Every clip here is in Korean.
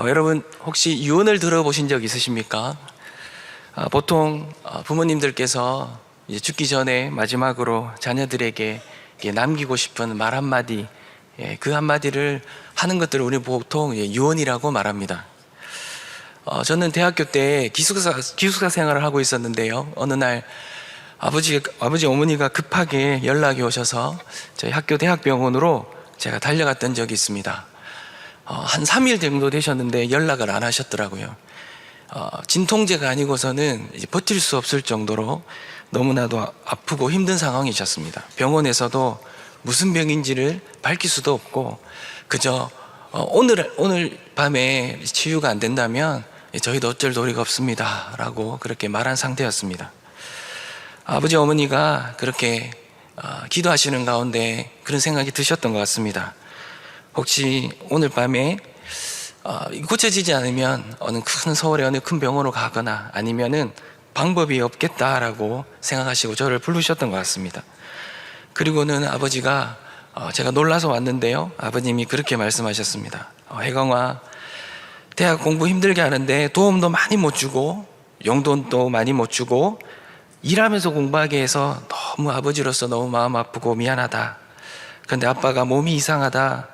여러분 혹시 유언을 들어보신 적 있으십니까? 보통 부모님들께서 이제 죽기 전에 마지막으로 자녀들에게 남기고 싶은 말 한마디, 그 한마디를 하는 것들을 우리 보통 유언이라고 말합니다. 저는 대학교 때 기숙사 생활을 하고 있었는데요. 어느 날 아버지 어머니가 급하게 연락이 오셔서 저희 학교 대학병원으로 제가 달려갔던 적이 있습니다. 한 3일 정도 되셨는데 연락을 안 하셨더라고요. 진통제가 아니고서는 이제 버틸 수 없을 정도로 너무나도 아프고 힘든 상황이셨습니다. 병원에서도 무슨 병인지를 밝힐 수도 없고 그저 오늘 밤에 치유가 안 된다면 저희도 어쩔 도리가 없습니다 라고 그렇게 말한 상태였습니다. 아버지 어머니가 그렇게 기도하시는 가운데 그런 생각이 드셨던 것 같습니다. 혹시 오늘 밤에 고쳐지지 않으면 서울의 어느 큰 병원으로 가거나 아니면은 방법이 없겠다라고 생각하시고 저를 부르셨던 것 같습니다. 그리고는 아버지가 제가 놀라서 왔는데요, 아버님이 그렇게 말씀하셨습니다. 혜광아, 대학 공부 힘들게 하는데 도움도 많이 못 주고 용돈도 많이 못 주고 일하면서 공부하게 해서 너무 아버지로서 너무 마음 아프고 미안하다. 그런데 아빠가 몸이 이상하다.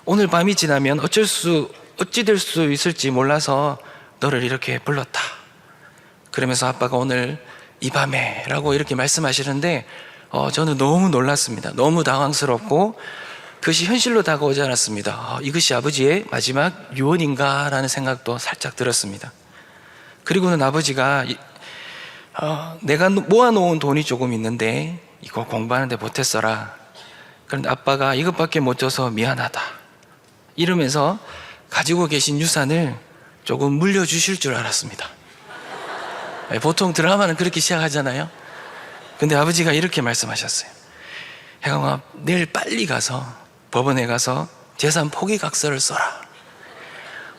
오늘 밤이 지나면 어찌 될 수 있을지 몰라서 너를 이렇게 불렀다. 그러면서 아빠가 오늘 이 밤에 라고 이렇게 말씀하시는데 저는 너무 놀랐습니다. 너무 당황스럽고 그것이 현실로 다가오지 않았습니다. 이것이 아버지의 마지막 유언인가 라는 생각도 살짝 들었습니다. 그리고는 아버지가 내가 모아놓은 돈이 조금 있는데 이거 공부하는데 보탰어라. 그런데 아빠가 이것밖에 못 줘서 미안하다 이러면서 가지고 계신 유산을 조금 물려주실 줄 알았습니다. 보통 드라마는 그렇게 시작하잖아요. 근데 아버지가 이렇게 말씀하셨어요. 혜광아, 내일 빨리 가서 법원에 가서 재산 포기각서를 써라.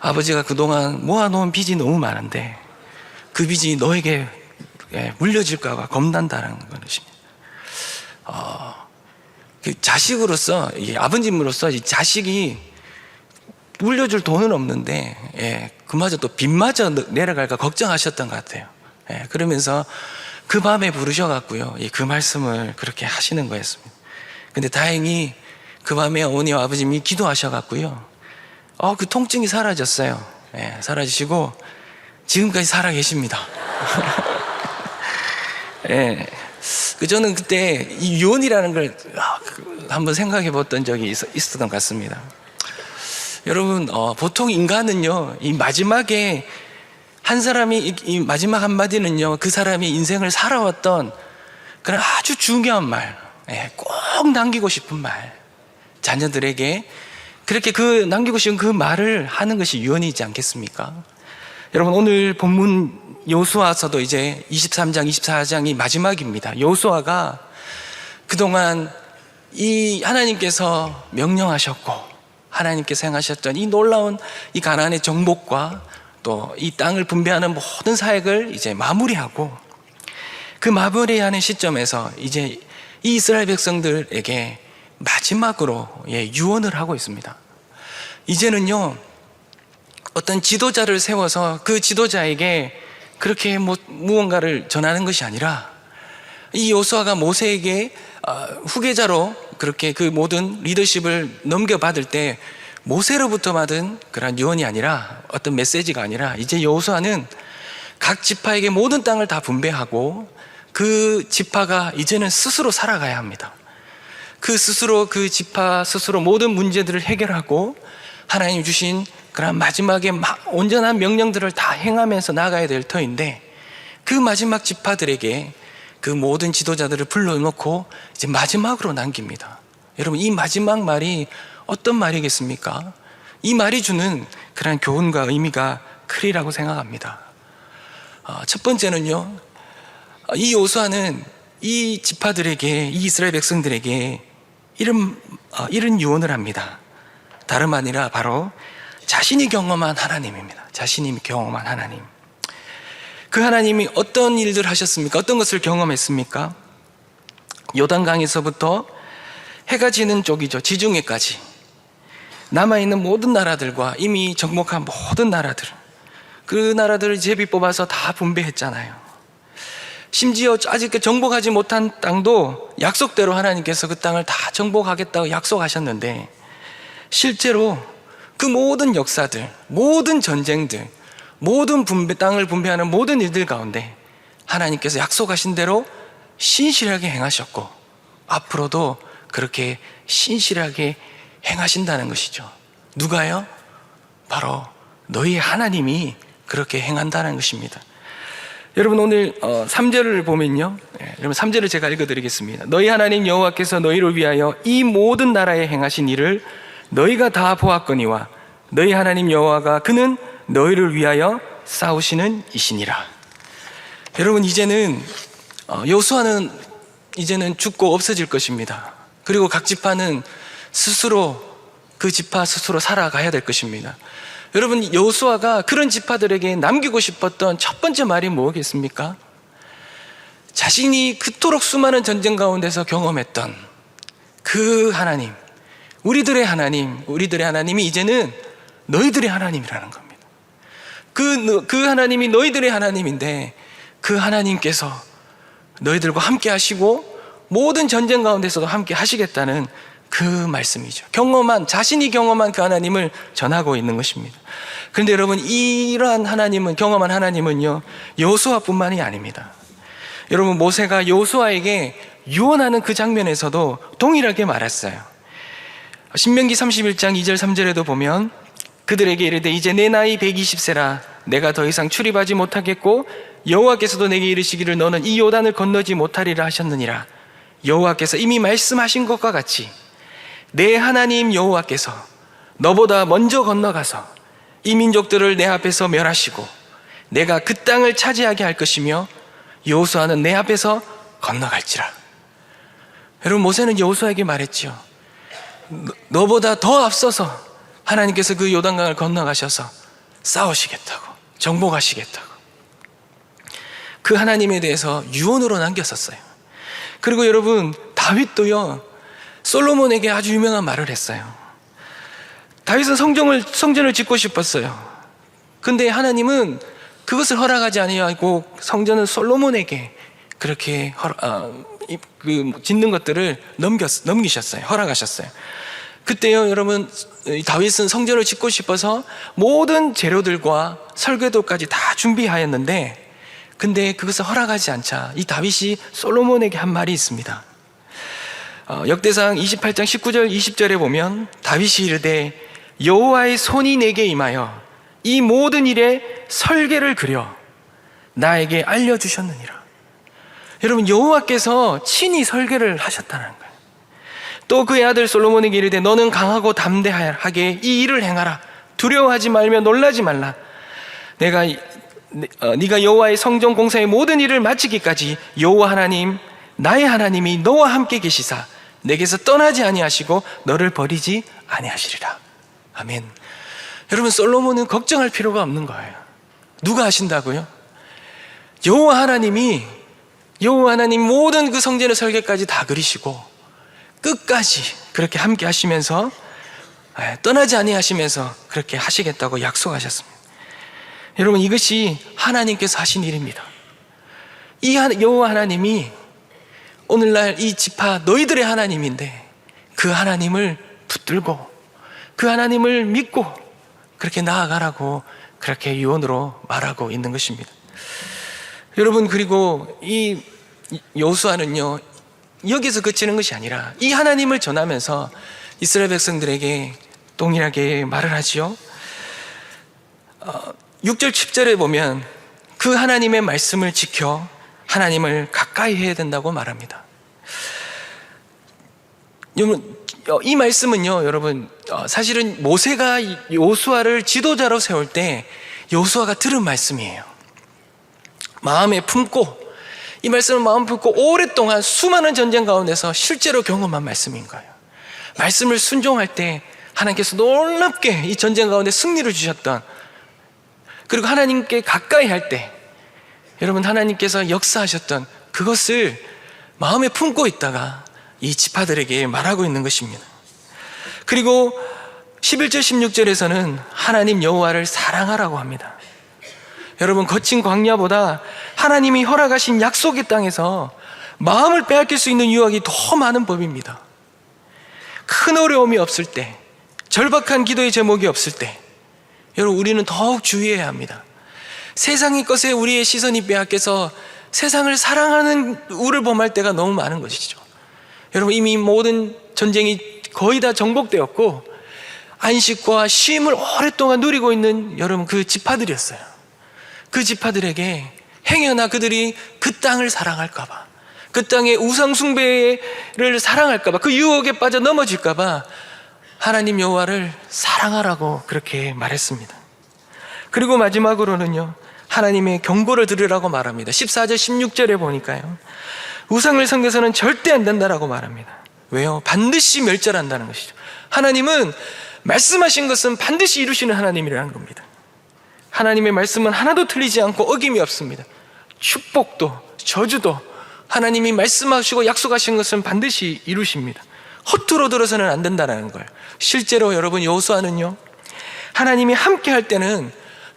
아버지가 그동안 모아놓은 빚이 너무 많은데 그 빚이 너에게 물려질까 봐 겁난다는 것입니다. 그 자식으로서, 아버님으로서 이 자식이 물려줄 돈은 없는데 그마저 또 빚마저 내려갈까 걱정하셨던 것 같아요. 그러면서 그 밤에 부르셔갖고요, 그 말씀을 그렇게 하시는 거였습니다. 근데 다행히 그 밤에 어머니와 아버님이 기도하셔갖고요, 그 통증이 사라졌어요. 사라지시고 지금까지 살아 계십니다. 저는 그때 이 유언이라는 걸 한번 생각해 봤던 적이 있었던 것 같습니다. 여러분, 보통 인간은요, 이 마지막에 한 사람이 이 마지막 한마디는요, 그 사람이 인생을 살아왔던 그런 아주 중요한 말, 꼭 남기고 싶은 말, 자녀들에게 그렇게 남기고 싶은 그 말을 하는 것이 유언이지 않겠습니까? 여러분, 오늘 본문 여호수아서도 이제 23장, 24장이 마지막입니다. 여호수아가 그동안 이 하나님께서 명령하셨고 하나님께서 행하셨던 이 놀라운 이 가나안의 정복과 또 이 땅을 분배하는 모든 사역을 이제 마무리하고 그 마무리하는 시점에서 이제 이 이스라엘 백성들에게 마지막으로 유언을 하고 있습니다. 이제는요, 어떤 지도자를 세워서 그 지도자에게 그렇게 무언가를 전하는 것이 아니라 이 여호수아가 모세에게 후계자로 그렇게 그 모든 리더십을 넘겨받을 때 모세로부터 받은 그런 유언이 아니라 어떤 메시지가 아니라 이제 여호수아는 각 지파에게 모든 땅을 다 분배하고 그 지파가 이제는 스스로 살아가야 합니다. 그 지파 스스로 모든 문제들을 해결하고 하나님 주신 그런 마지막에 온전한 명령들을 다 행하면서 나가야 될 터인데 그 마지막 지파들에게 그 모든 지도자들을 불러놓고 이제 마지막으로 남깁니다. 여러분, 이 마지막 말이 어떤 말이겠습니까? 이 말이 주는 그런 교훈과 의미가 크리라고 생각합니다. 첫 번째는요, 이 여호수아는 이 지파들에게, 이 이스라엘 백성들에게 이런 유언을 합니다. 다름 아니라 바로 자신이 경험한 하나님입니다. 자신이 경험한 하나님. 그 하나님이 어떤 일들 하셨습니까? 어떤 것을 경험했습니까? 요단강에서부터 해가 지는 쪽이죠, 지중해까지 남아있는 모든 나라들과 이미 정복한 모든 나라들, 그 나라들을 제비 뽑아서 다 분배했잖아요. 심지어 아직 정복하지 못한 땅도 약속대로 하나님께서 그 땅을 다 정복하겠다고 약속하셨는데, 실제로 그 모든 역사들, 모든 전쟁들, 모든 땅을 분배하는 모든 일들 가운데 하나님께서 약속하신 대로 신실하게 행하셨고, 앞으로도 그렇게 신실하게 행하신다는 것이죠. 누가요? 바로 너희 하나님이 그렇게 행한다는 것입니다. 여러분, 오늘 3절을 보면요, 여러분 3절을 제가 읽어드리겠습니다. 너희 하나님 여호와께서 너희를 위하여 이 모든 나라에 행하신 일을 너희가 다 보았거니와 너희 하나님 여호와가 그는 너희를 위하여 싸우시는 이시니라. 여러분, 이제는 여호수아는 이제는 죽고 없어질 것입니다. 그리고 각 지파는 스스로, 그 지파 스스로 살아가야 될 것입니다. 여러분, 여호수아가 그런 지파들에게 남기고 싶었던 첫 번째 말이 뭐겠습니까? 자신이 그토록 수많은 전쟁 가운데서 경험했던 그 하나님, 우리들의 하나님이 이제는 너희들의 하나님이라는 겁니다. 그 하나님이 너희들의 하나님인데, 그 하나님께서 너희들과 함께 하시고 모든 전쟁 가운데서도 함께 하시겠다는 그 말씀이죠. 자신이 경험한 그 하나님을 전하고 있는 것입니다. 그런데 여러분, 이러한 하나님은, 경험한 하나님은요, 여호수아뿐만이 아닙니다. 여러분, 모세가 여호수아에게 유언하는 그 장면에서도 동일하게 말했어요. 신명기 31장 2절 3절에도 보면 그들에게 이르되 이제 내 나이 120세라 내가 더 이상 출입하지 못하겠고 여호와께서도 내게 이르시기를 너는 이 요단을 건너지 못하리라 하셨느니라. 여호와께서 이미 말씀하신 것과 같이 내 하나님 여호와께서 너보다 먼저 건너가서 이 민족들을 내 앞에서 멸하시고 내가 그 땅을 차지하게 할 것이며 여호수아는 내 앞에서 건너갈지라. 여러분, 모세는 여호수아에게 말했죠. 너보다 더 앞서서 하나님께서 그 요단강을 건너가셔서 싸우시겠다고, 정복하시겠다고. 그 하나님에 대해서 유언으로 남겼었어요. 그리고 여러분, 다윗도요, 솔로몬에게 아주 유명한 말을 했어요. 다윗은 성전을 짓고 싶었어요. 근데 하나님은 그것을 허락하지 아니하고 성전은 솔로몬에게 그렇게 짓는 것들을 넘기셨어요. 허락하셨어요. 그때요, 여러분, 다윗은 성전을 짓고 싶어서 모든 재료들과 설계도까지 다 준비하였는데, 근데 그것을 허락하지 않자 이 다윗이 솔로몬에게 한 말이 있습니다. 역대상 28장 19절 20절에 보면 다윗이 이르되 여호와의 손이 내게 임하여 이 모든 일에 설계를 그려 나에게 알려주셨느니라. 여러분, 여호와께서 친히 설계를 하셨다는 거예요. 또 그의 아들 솔로몬에게 이르되 너는 강하고 담대하게 이 일을 행하라. 두려워하지 말며 놀라지 말라. 네가 여호와의 성전 공사의 모든 일을 마치기까지 여호와 하나님 나의 하나님이 너와 함께 계시사 내게서 떠나지 아니하시고 너를 버리지 아니하시리라. 아멘. 여러분, 솔로몬은 걱정할 필요가 없는 거예요. 누가 하신다고요? 여호와 하나님 모든 그 성전의 설계까지 다 그리시고 끝까지 그렇게 함께 하시면서 떠나지 아니하시면서 그렇게 하시겠다고 약속하셨습니다. 여러분, 이것이 하나님께서 하신 일입니다. 이 여호와 하나님이 오늘날 이 지파 너희들의 하나님인데 그 하나님을 붙들고 그 하나님을 믿고 그렇게 나아가라고 그렇게 유언으로 말하고 있는 것입니다. 여러분, 그리고 이 여호수아는요, 여기서 그치는 것이 아니라 이 하나님을 전하면서 이스라엘 백성들에게 동일하게 말을 하지요. 6절 10절에 보면 그 하나님의 말씀을 지켜 하나님을 가까이 해야 된다고 말합니다. 여러분, 이 말씀은요, 여러분, 사실은 모세가 여호수아를 지도자로 세울 때 여호수아가 들은 말씀이에요. 마음에 품고, 이 말씀을 마음에 품고 오랫동안 수많은 전쟁 가운데서 실제로 경험한 말씀인 거예요. 말씀을 순종할 때 하나님께서 놀랍게 이 전쟁 가운데 승리를 주셨던, 그리고 하나님께 가까이 할 때 여러분 하나님께서 역사하셨던 그것을 마음에 품고 있다가 이 지파들에게 말하고 있는 것입니다. 그리고 11절 16절에서는 하나님 여호와를 사랑하라고 합니다. 여러분, 거친 광야보다 하나님이 허락하신 약속의 땅에서 마음을 빼앗길 수 있는 유혹이 더 많은 법입니다. 큰 어려움이 없을 때, 절박한 기도의 제목이 없을 때, 여러분, 우리는 더욱 주의해야 합니다. 세상의 것에 우리의 시선이 빼앗겨서 세상을 사랑하는 우를 범할 때가 너무 많은 것이죠. 여러분, 이미 모든 전쟁이 거의 다 정복되었고 안식과 쉼을 오랫동안 누리고 있는 여러분, 그 지파들이었어요. 그 지파들에게 행여나 그들이 그 땅을 사랑할까봐, 그 땅의 우상숭배를 사랑할까봐, 그 유혹에 빠져 넘어질까봐 하나님 여호와를 사랑하라고 그렇게 말했습니다. 그리고 마지막으로는요, 하나님의 경고를 들으라고 말합니다. 14절 16절에 보니까요, 우상을 섬겨서는 절대 안 된다라고 말합니다. 왜요? 반드시 멸절한다는 것이죠. 하나님은 말씀하신 것은 반드시 이루시는 하나님이라는 겁니다. 하나님의 말씀은 하나도 틀리지 않고 어김이 없습니다. 축복도 저주도 하나님이 말씀하시고 약속하신 것은 반드시 이루십니다. 허투루 들어서는 안 된다는 거예요. 실제로 여러분, 여호수아는요, 하나님이 함께 할 때는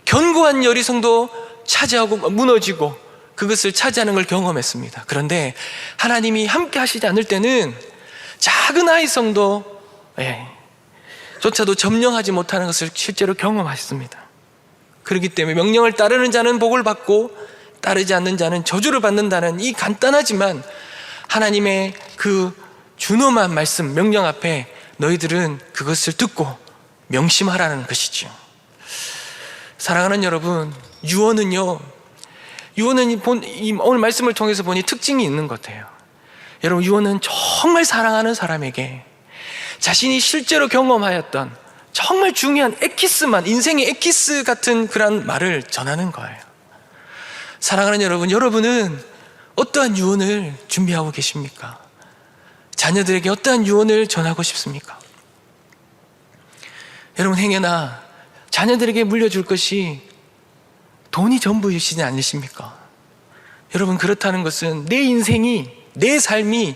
견고한 여리성도 차지하고 무너지고 그것을 차지하는 걸 경험했습니다. 그런데 하나님이 함께 하시지 않을 때는 작은 아이성도 조차도 점령하지 못하는 것을 실제로 경험하셨습니다. 그렇기 때문에 명령을 따르는 자는 복을 받고 따르지 않는 자는 저주를 받는다는 이 간단하지만 하나님의 그 준엄한 말씀, 명령 앞에 너희들은 그것을 듣고 명심하라는 것이죠. 사랑하는 여러분, 유언은 오늘 말씀을 통해서 보니 특징이 있는 것 같아요. 여러분, 유언은 정말 사랑하는 사람에게 자신이 실제로 경험하였던 정말 중요한 에키스만, 인생의 에키스 같은 그런 말을 전하는 거예요. 사랑하는 여러분, 여러분은 어떠한 유언을 준비하고 계십니까? 자녀들에게 어떠한 유언을 전하고 싶습니까? 여러분, 행여나 자녀들에게 물려줄 것이 돈이 전부이시지 않으십니까? 여러분, 그렇다는 것은 내 인생이, 내 삶이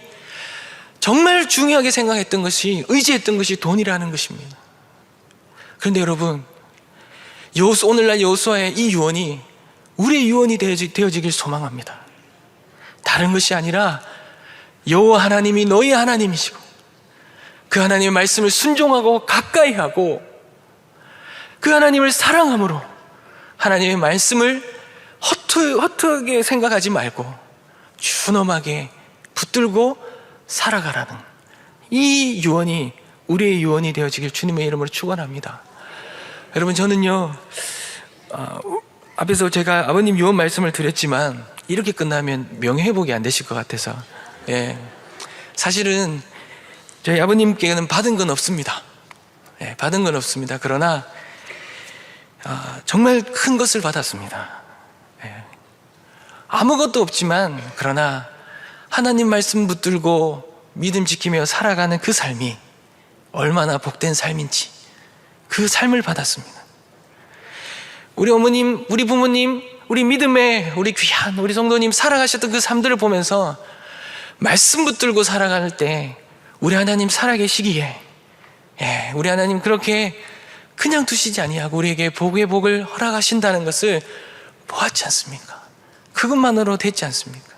정말 중요하게 생각했던 것이, 의지했던 것이 돈이라는 것입니다. 그런데 여러분, 오늘날 여호수아의 이 유언이 우리의 유언이 되어지길 소망합니다. 다른 것이 아니라 여호와 하나님이 너희 하나님이시고 그 하나님의 말씀을 순종하고 가까이 하고 그 하나님을 사랑함으로 하나님의 말씀을 허투하게 생각하지 말고 준엄하게 붙들고 살아가라는 이 유언이 우리의 유언이 되어지길 주님의 이름으로 축원합니다. 여러분, 저는요, 앞에서 제가 아버님 유언 말씀을 드렸지만 이렇게 끝나면 명예회복이 안 되실 것 같아서, 사실은 저희 아버님께는 받은 건 없습니다. 받은 건 없습니다. 그러나 정말 큰 것을 받았습니다. 아무것도 없지만 그러나 하나님 말씀 붙들고 믿음 지키며 살아가는 그 삶이 얼마나 복된 삶인지 그 삶을 받았습니다. 우리 어머님, 우리 부모님, 우리 믿음의 우리 귀한 우리 성도님 살아가셨던 그 삶들을 보면서 말씀 붙들고 살아갈 때 우리 하나님 살아계시기에 우리 하나님 그렇게 그냥 두시지 아니하고 우리에게 복의 복을 허락하신다는 것을 보았지 않습니까? 그것만으로 됐지 않습니까?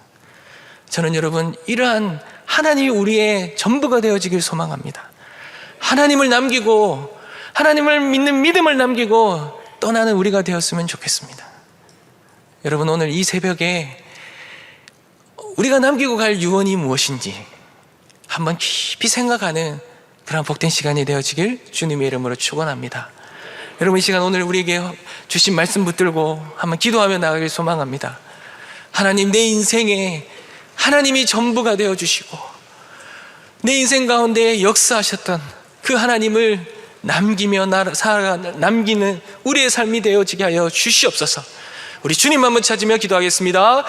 저는 여러분, 이러한 하나님이 우리의 전부가 되어지길 소망합니다. 하나님을 남기고 하나님을 믿는 믿음을 남기고 떠나는 우리가 되었으면 좋겠습니다. 여러분, 오늘 이 새벽에 우리가 남기고 갈 유언이 무엇인지 한번 깊이 생각하는 그런 복된 시간이 되어지길 주님의 이름으로 축원합니다. 여러분, 이 시간 오늘 우리에게 주신 말씀 붙들고 한번 기도하며 나가길 소망합니다. 하나님, 내 인생에 하나님이 전부가 되어주시고 내 인생 가운데 역사하셨던 그 하나님을 남기며 남기는 우리의 삶이 되어지게 하여 주시옵소서. 우리 주님 한번 찾으며 기도하겠습니다.